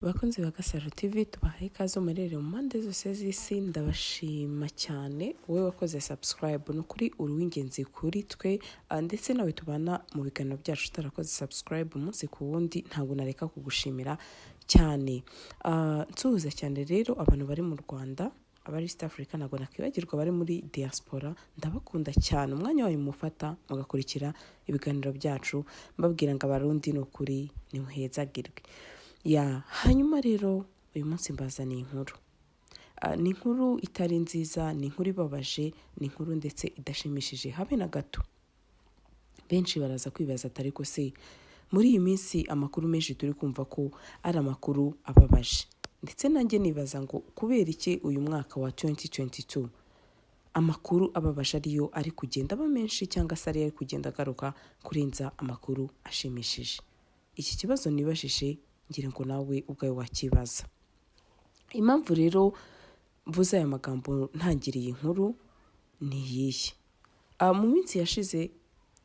Bakunzi ba Gasaro TV tubahaye ikaze murere mu mpande zose z'isi. Ndabashima cyane wowe wakoze subscribe, no kuri uruwingenzi kuri twe, ndetse nawe tubana mu biganiro byacu utarakoze subscribe umunsi ku wundi, ntabwo nareka kugushimira cyane. Nsuhuza cyane rero abantu bari mu Rwanda, abari East Africa, ntabwo nakwibagirwa bari muri diaspora. Ndabakunda cyane, umwanya wayo mufata mugakurikira ibiganiro byacu, mbabwira ngo abarundi ni ukuri nimuhezagirwe. Hanyuma rero uyu munsi mbazaniye inkuru. Ni inkuru itari nziza, ni inkuru ibabaje, ni inkuru ndetse idashimishije habe na gato. Benshi baraza kwibaza atari ko se muri iyi minsi amakuru menshi turi kumva ko ari amakuru ababaje, ndetse nanjye nibaza ngo kubera iki uyu mwaka wa 2022 amakuru ababaje ariyo ari kugenda aba menshi, cyangwa se ari kugenda agaruka kurenza amakuru ashimishije. Iki kibazo nibajije ngira ngo nawe ubwawe wakibaza. Impamvu rero mvuze aya magambo ntangiriye inkuru ni iyihe. Mu minsi yashize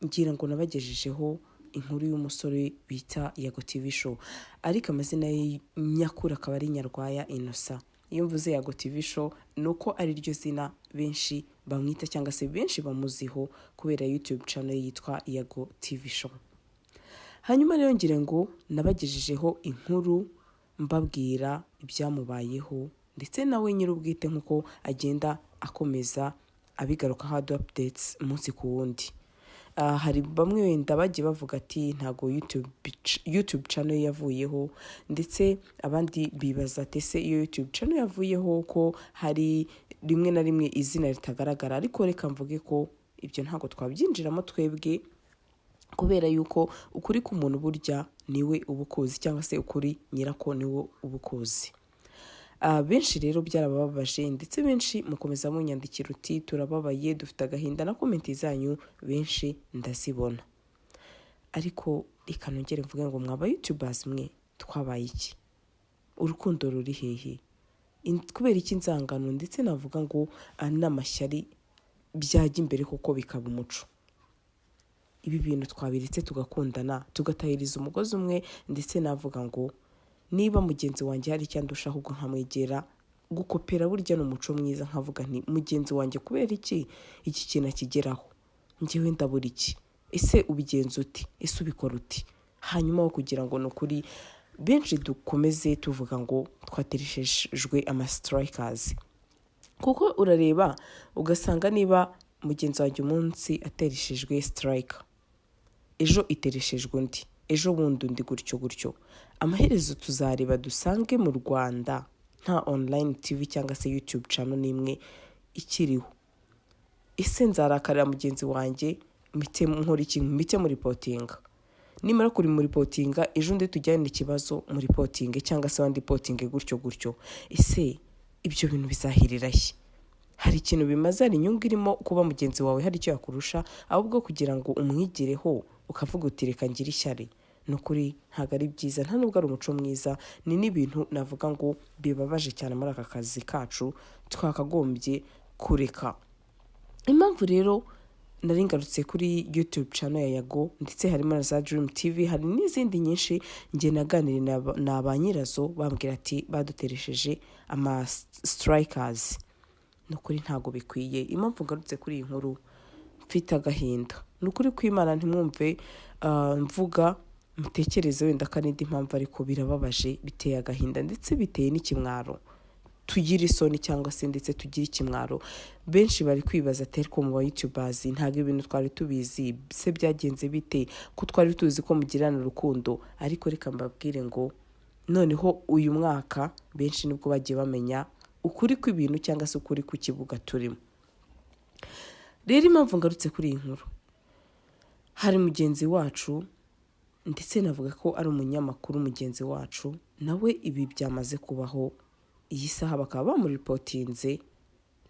ngira ngo nabagejejeho inkuru y'umusore bita Yago TV Show, ariko amazina ye nyakuri akaba ari Nyarwaya Innocent. Iyo mvuze Yago TV Show nuko ari ryo zina benshi bamwita, cyangwa se benshi bamuziho kubera YouTube channel yitwa Yago TV Show. Hanyuma rero ngira ngo nabagejejeho inkuru mbabwira ibyamubayeho, ndetse nawe nyir'ubwite nkuko agenda akomeza abigaruka hard updates umunsi ku wundi. Hari bamwe wenda bagiye bavuga ati ntago YouTube channel yavuyeho, ndetse abandi bibaza ati se iyo YouTube channel yavuyeho ko hari rimwe na rimwe izina ritagaragara. Ariko reka mvuge ko ibyo ntago twabyinjiramo twebwe, kubera yuko ukuri k'umuntu burya niwe ubukuzi, cyangwa se ukuri nyirako niwe ubukuzi. Benshi rero byarababaje, ndetse benshi mukomeza munyandikira uti turababaye, dufite agahinda, na komenti zanyu benshi ndazibona. Ariko reka nongere mvuge ngo mwaba YouTubers mwe twabaye iki? Urukundo ruri hehe? Kubera iki inzangano, ndetse navuga ngo n'amashyari byajya imbere kuko bikaba umuco? Ibi bintu twabiretse tugakundana, tugatahiriza umugozi umwe, ndetse navuga ngo niba mugenzi wanjye hari icyo andusha ahubwo nkamwegera, gukopera burya n'umuco mwiza, nkavuga nti mugenzi wanjye kubera iki kintu akigeraho, njyewe ndabura iki? Ese ubigenza uti? Ese ubikora uti? Hanyuma wo kugira ngo nukuri benshi dukomeze tuvuga ngo twatereshejwe ama-strikers. Kuko urareba ugasanga niba mugenzi wanjye umunsi atereshejwe striker, ejo itereshejwe undi, ejo bundi undi, gutyo. Amaherezo tuzareba dusange mu Rwanda nta online TV cyangwa se YouTube channel n'imwe ikiriho. Ese nzarakarira mugenzi wanjye mite nkora iki? Mite muri reportinga. Nimara kuri muri reportinga, ejo undi tujyane ikibazo muri reportinge, cyangwa se wandi reportinge, gutyo. Ese ibyo bintu bizahirira he? Hari ikintu bimaze, ari inyungu irimo kuba mugenzi wawe hari icyo yakurusha, ahubwo kugira ngo umwigireho ukavuga uti reka ngira ishyari? Nukuri ntago ari byiza, nta nubwo ari umuco mwiza. Ni n'ibintu navuga ngo bibabaje cyane muri aka kazi kacu, twakagombye kureka. Impamvu rero nari ngarutse kuri YouTube channel ya Yago, ndetse harimo na za Dream TV, hari n'izindi nyinshi nge naganiriye na ba nyirazo, bambwira ati baduteresheje ama-strikers. Nukuri ntago bikwiye. Impamvu ngarutse kuri iyi nkuru mfite agahinda, nukuri kw'Imana ntimwumve mvuga mutekereze wenda kanindi impamvu, ariko birababaje, biteye agahinda, ndetse biteye n'ikimwaro. Tugira isoni, cyangwa se ndetse tugira ikimwaro. Benshi bari kwibaza ati ariko mu ba YouTubers ntago ibintu twari tubizi, se byagenze bite ko twari tuzi ko mugirana urukundo? Ariko reka mbabwire ngo noneho uyu mwaka benshi nibwo bagiye bamenya ukuri kw'ibintu, cyangwa se ukuri ku kibuga turimo. Rero impamvu ngarutse kuri iyi nkuru, hari mugenzi wacu, ndetse navuga ko ari umunyamakuru mugenzi wacu, nawe ibi byamaze kubaho. Iyi saha bakaba bamuripotinze.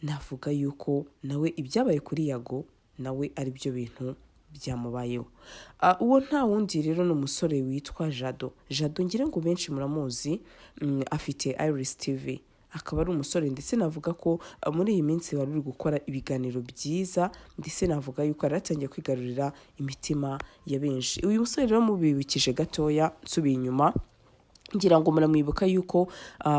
Navuga yuko nawe ibyabaye kuri Yago nawe ari byo bintu byamubayeho. Uwo nta wundi rero ni umusore witwa Jado ngira ngo benshi muramuzi, afite Iris TV. Akaba ari umusore, ndetse navuga ko muri iyi minsi bari gukora ibiganiro byiza, ndetse navuga yuko aratangiye kwigarurira imitima ya benshi. Uyu musore rero mubibikije gatoya nsubiye inyuma, ngira ngo muramwibuka yuko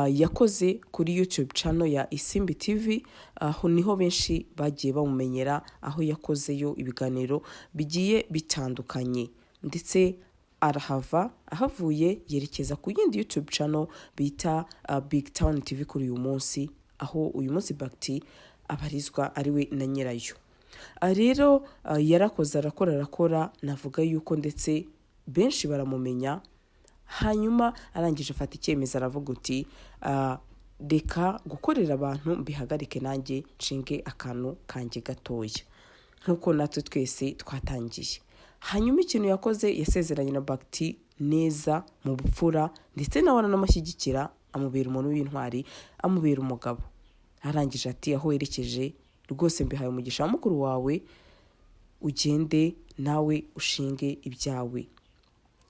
yakoze kuri YouTube channel ya Isimbi TV, aho niho benshi bagiye bamumenyera, aho yakozeyo ibiganiro bigiye bitandukanye, ndetse arahava, ahavuye yerekeza ku yindi YouTube channel bita Big Town TV kuri uyu munsi, aho uyu munsi Bakti abarizwa ariwe na nyirayo. Rero yarakoze arakora, navuga yuko ndetse benshi baramumenya. Hanyuma arangije afata icyemezo aravuga uti reka gukorera abantu mbihagarike nanjye nshinge akantu kanjye gatoya, nk'uko natwe twese twatangiye. Hanyuma ikintu yakoze, yasezeranye na Bakti neza mu bupfura, ndetse nawe aranamushyigikira, amubera umuntu w'intwari, amubera umugabo. Arangije ati aho werekeje rwose mbihaye umugisha wa mukuru wawe, ugende nawe ushinge ibyawe.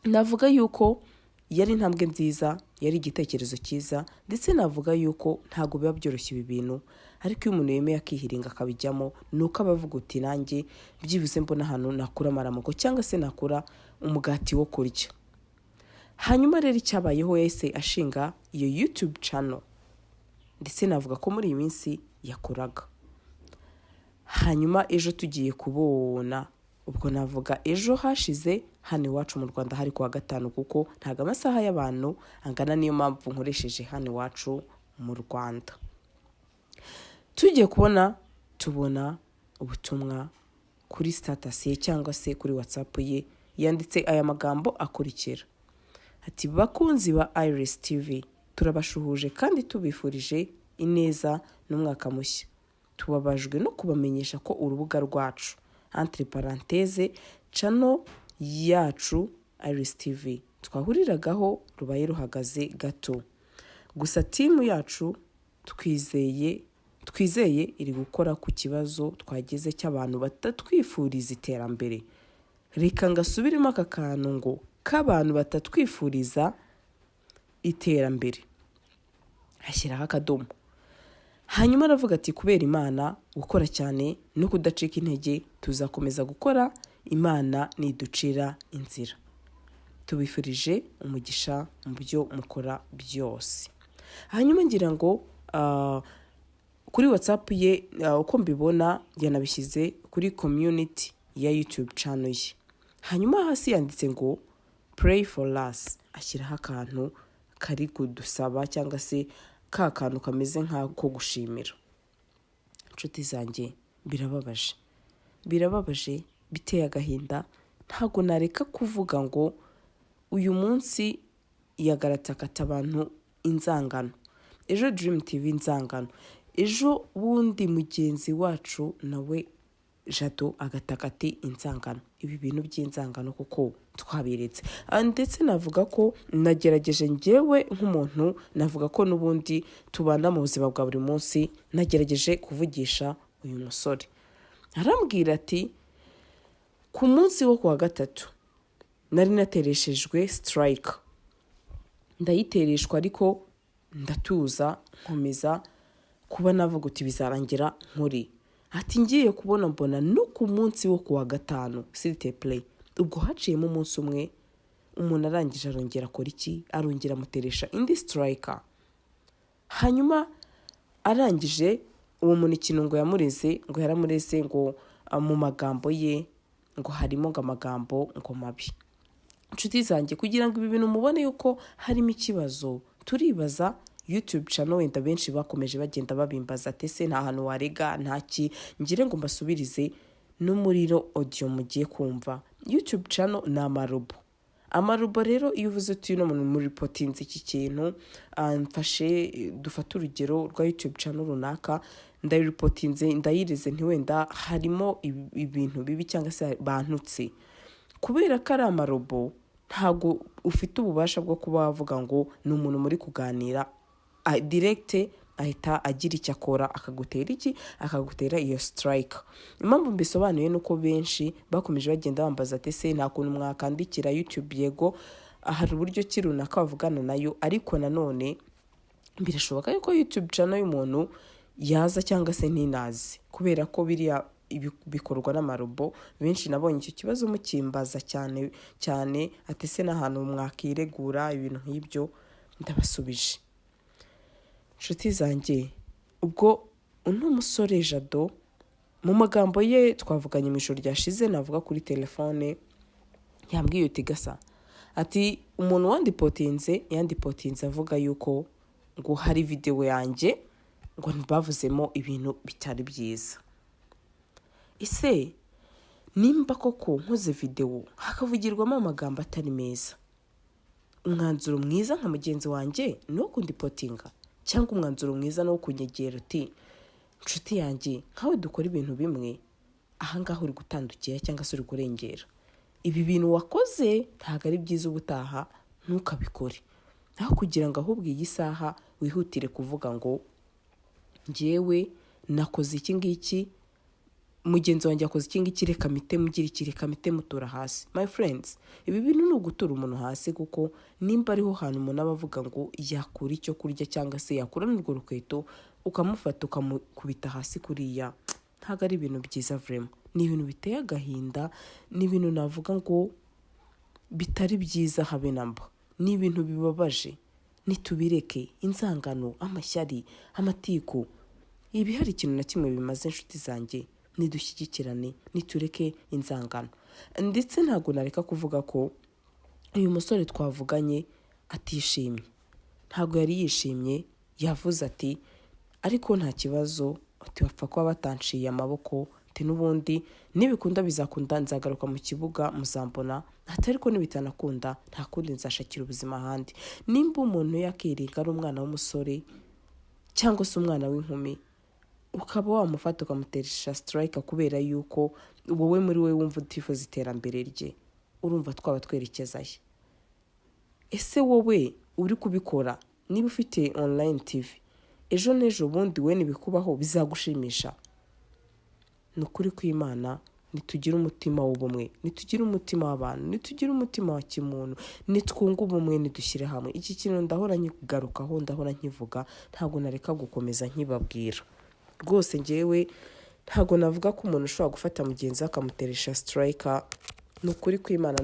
Navuga yuko yari intambwe nziza, yari igitekerezo cyiza, ndetse navuga yuko ntago biba byoroshye ibi bintu, ariko iyo umuntu yemeye akihiringa akabijyamo, nuko abavuga uti nanjye byibuze mbona hano nakura amaramuko cyangwa se nakura umugati wo kurya. Hanyuma rero icyabayeho, yahise ashinga iyo YouTube channel, ndetse navuga ko muri iyi minsi yakoraga. Hanyuma ejo tugiye kubona, ubwo navuga ejo hashize hano iwacu mu Rwanda hari kuwa gatanu, kuko ntago amasaha y'abantu angana, niyo mpamvu nkoresheje hano iwacu mu Rwanda. Tugiye tubona ubutumwa kuri status ye cyangwa se kuri WhatsApp ye, yanditse aya magambo akurikira ati: bakunzi ba Iris TV, turabashuhuje kandi tubifurije ineza n'umwaka mushya. Tubabajwe no kubamenyesha ko urubuga rwacu entre parenthèse channel yacu Iris TV twahuriragaho rubaye ruhagaze gato. Gusa timu yacu twizeye iri gukora ku kibazo twageze cy'abantu batatwifuriza iterambere. Reka ngasubiremo aka kantu ngo k'abantu batatwifuriza iterambere, hashyiraho akadomo. Hanyuma aravuga ati kubera Imana gukora cyane no kudacika intege, tuzakomeza gukora, Imana niducira inzira. Tubifurije umugisha mu byo mukora byose. Hanyuma ngira ngo kuri WhatsApp ye uko mbibona yanabishyize kuri community ya YouTube channel ye. Hanyuma hasi yanditse ngo pray for us, ashyiraho akantu kari kudusaba cyangwa se ka kantu kameze nk'ako gushimira. Inshuti zanjye, birababaje, biteye agahinda. Ntago nareka kuvuga ngo uyu munsi yagaratakata abantu inzangano, ejo Dream TV inzangano, ejo bundi mugenzi wacu nawe Jado agatakati inzangano. Ibi bintu by'inzangano kuko twabiretse. Ndetse navuga ko nagerageje njyewe nk'umuntu, navuga ko n'ubundi tubana mu buzima bwa buri munsi, nagerageje kuvugisha uyu musore. Arambwira ati ku munsi wo kuwa gatatu nari natereshejwe strike, ndayitereshwa ariko ndatuza, nkomeza kuba navuga uti bizarangira nkuri. Ati ngiye kubona mbona no ku munsi wo kuwa gatanu s'il play, ubwo haciyemo umunsi umwe, umuntu arangije arongera akora iki, arongera amuteresha indi striker. Hanyuma arangije uwo muntu ikintu ngo yaramureze ngo mu magambo ye ngo harimo ngo amagambo ngo mabi. Inshuti zanjye, kugira ngo ibi bintu mubone yuko harimo ikibazo, turibaza YouTube channel wenda benshi bakomeje bagenda babimbaza tese nta hantu warega ntaki, ngire ngo mbasubirize no muri audio mugiye kumva. YouTube channel ni amarobo rero, iyo uvuze uti no muri reportinze iki kintu, mfashe dufata urugero rwa YouTube channel runaka, ndayireportinze ndayireze ntiwenda harimo ibintu bibi cyangwa se bantutse, kubera ko ari amarobo ntago ufite ububasha bwo kuba wavuga ngo ni umuntu muri kuganira direct ahita agira icyo akora akagutera iyo strike. Impamvu mbisobanuye nuko benshi bakomeje bagenda bambaza ati se nta kuntu mwakandikira YouTube yego hari uburyo kirunaka bavugana nayo, ariko nanone birashoboka yuko YouTube channel y'umuntu yaza cyangwa se ntinazi, kubera ko biriya bikorwa n'amarobo. Benshi nabonye icyo kibazo mukimbaza cyane ati se n'ahantu mwakiregura ibintu nk'ibyo. ndabasubije. Nshuti zanjye, ubwo uno musore Jado mu magambo ye twavuganye mu ijoro ryashize navuga kuri telefone, yambwiye uti Gasa, ati umuntu yandipotinze avuga yuko ngo hari video yanjye ngo ntibavuzemo ibintu bitari byiza. Ese nimba koko nkoze video hakavugirwamo amagambo atari meza, umwanzuro mwiza nka mugenzi wanjye ni wo kundipotinga, cyangwa umwanzuro mwiza ni wo kunyegera uti nshuti yanjye nkawe dukora ibintu bimwe, ahangaha uri gutandukira cyangwa se uri kurengera, ibi bintu wakoze ntabwo ari byiza, ubutaha ntukabikore. Aho kugira ngo ahubwo iyi saha wihutire kuvuga ngo njyewe nakoze iki ngiki, mugenzi wanjye yakoze iki ngiki, reka mite mugira iki, reka mite mutura hasi. My friends, ibi bintu ni ugutura umuntu hasi, kuko nimba ariho hantu umuntu aba avuga ngo yakura icyo kurya cyangwa se yakura n'urwo rukweto ukamufata ukamukubita hasi kuriya, ntabwo ari ibintu byiza vraiment. Ni ibintu biteye agahinda, ni ibintu navuga ngo bitari byiza habe namba, ni ibintu bibabaje. Nitubireke inzangano, amashyari, amatiku, ibi hari ikintu na kimwe bimaze. Inshuti zanjye, nidushyigikirane, nitureke inzangano. Ndetse ntabwo nareka kuvuga ko uyu musore twavuganye atishimye, ntabwo yari yishimye. Yavuze ati ariko nta kibazo, ati bapfa kuba batanciye amaboko, ati n'ubundi nibikunda bizakunda, nzagaruka mu kibuga muzambona, ati ariko nibitanakunda nta kundi nzashakira ubuzima ahandi. Nimba umuntu yakiringa ari umwana w'umusore cyangwa se umwana w'inkumi, ukaba wamufata ukamuteresha strike kubera yuko wowe muri we wumva utifuza iterambere rye, urumva twaba twerekezaye. Ese wowe uri kubikora, niba ufite online TV, ejo n'ejo bundi we nibikubaho bizagushimisha? Nukuri kw'Imana, nitugire umutima w'ubumwe, nitugire umutima w'abantu, nitugire umutima wa kimuntu, nitwunga ubumwe, nidushyire hamwe. Iki kintu ndahora nkigarukaho, ndahora nkivuga, ntabwo nareka gukomeza nkibabwira. Rwose njyewe ntabwo navuga ko umuntu ushobora gufata mugenzi we akamuteresha strike. Nukuri kw'Imana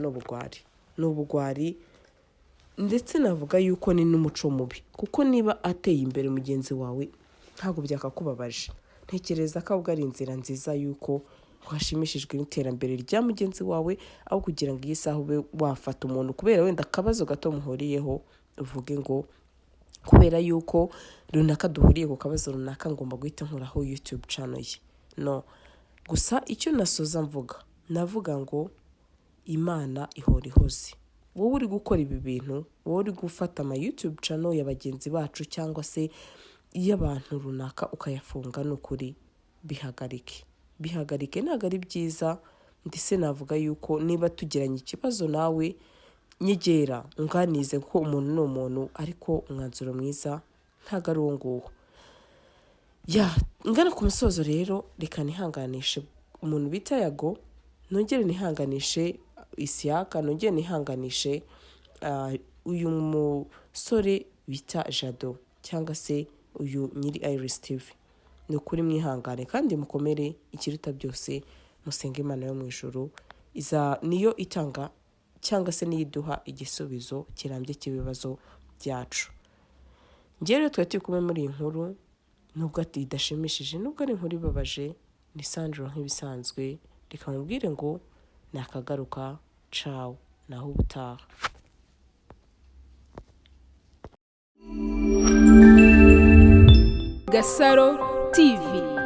ni ubugwari, ndetse navuga yuko ni n'umuco mubi, kuko niba ateye imbere mugenzi wawe ntabwo byakakubabaje. Ntekereza ko ahubwo ari inzira nziza yuko washimishijwe n'iterambere rya mugenzi wawe, aho kugira ngo iyi saha ube wafata umuntu kubera wenda akabazo gato muhuriyeho uvuge ngo kubera yuko runaka duhuriye ku kabazo runaka ngomba guhita nkuraho YouTube channel ye. No, gusa icyo nasoza navuga ngo Imana ihora ihoze. Wowe uri gukora ibi bintu, wowe uri gufata ama YouTube channel ya bagenzi bacu cyangwa se y'abantu runaka ukayafunga, n'ukuri bihagarike, ntabwo ari byiza. Ndetse navuga yuko niba tugiranye ikibazo nawe, nyegera unganize, ko umuntu ni umuntu, ariko umwanzuro mwiza ntabwo ari uwo nguwo. Ngana ku musozo rero, reka nihanganishe umuntu bita Yago, nongere nihanganishe Isiaka, nongere nihanganishe uyu musore bita Jado cyangwa se uyu nyiri Iris TV. Ni ukuri mwihangane kandi mukomere, ikiruta byose musenge Imana yo mu ijuru, niyo itanga cyangwa se niyo iduha igisubizo kirambye cy'ibibazo byacu. Njye rero twari turi kumwe muri iyi nkuru, nubwo idashimishije, nubwo ari inkuru ibabaje, ni Sandra nk'ibisanzwe. Reka mubwire ngo nakagaruka, ciao, naho ubutaha. Gasaro TV.